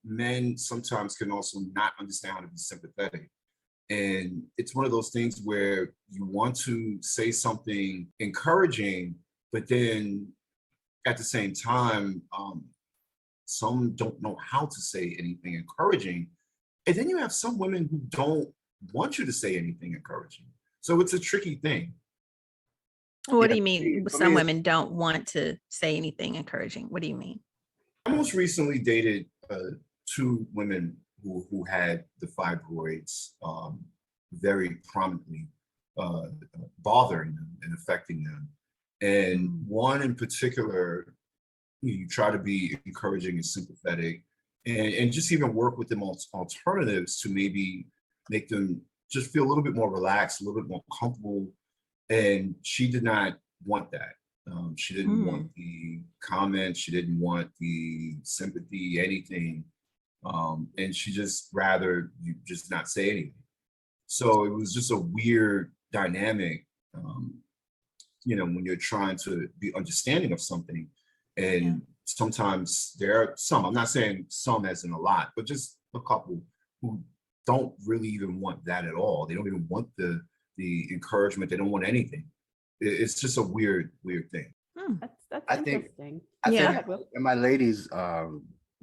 men sometimes can also not understand how to be sympathetic. And it's one of those things where you want to say something encouraging, but then at the same time, some don't know how to say anything encouraging. And then you have some women who don't want you to say anything encouraging. So it's a tricky thing. What do Yeah, you mean? for Some me, women don't want to say anything encouraging. What do you mean? I most recently dated two women who had the fibroids very prominently bothering them and affecting them. And one in particular, you try to be encouraging and sympathetic and just even work with them on alternatives to maybe make them just feel a little bit more relaxed, a little bit more comfortable. And she did not want that. She didn't want the comments. She didn't want the sympathy, anything. And she just rather you just not say anything. So it was just a weird dynamic, when you're trying to be understanding of something. And sometimes there are some, I'm not saying some as in a lot, but just a couple who don't really even want that at all. They don't even want the encouragement. They don't want anything. It's just a weird thing. That's I think interesting. I Yeah. think in my lady's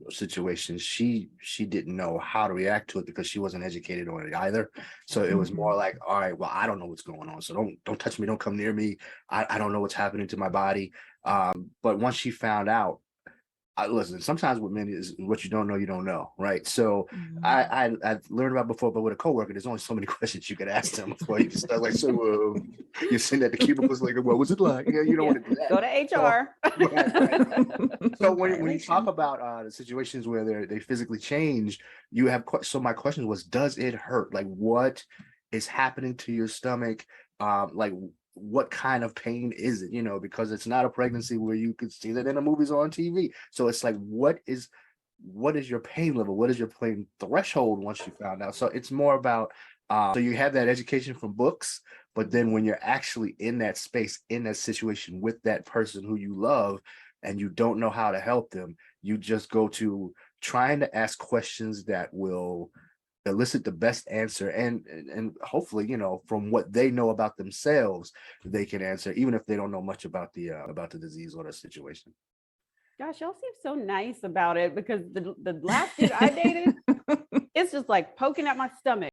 situation, she didn't know how to react to it because she wasn't educated on it either. So it was more like, all right, well, I don't know what's going on, so don't touch me, don't come near me. I don't know what's happening to my body. But once she found out, listen, sometimes with men is what you don't know, you don't know, right? So I learned about before, but with a coworker, there's only so many questions you could ask them before you can start like, so you're sitting at the cubicles like, what was it like? You don't want to do that. Go to HR. Right. So when you talk about the situations where they physically change, you have so my question was, does it hurt? Like, what is happening to your stomach? Like, what kind of pain is it? Because it's not a pregnancy where you could see that in the movies or on TV. So it's like, what is your pain level? What is your pain threshold once you found out? So it's more about so you have that education from books, but then when you're actually in that space, in that situation with that person who you love, and you don't know how to help them, you just go to trying to ask questions that will elicit the best answer, and hopefully, from what they know about themselves, they can answer, even if they don't know much about the disease or the situation. Gosh, y'all seem so nice about it, because the last dude I dated, it's just like poking at my stomach.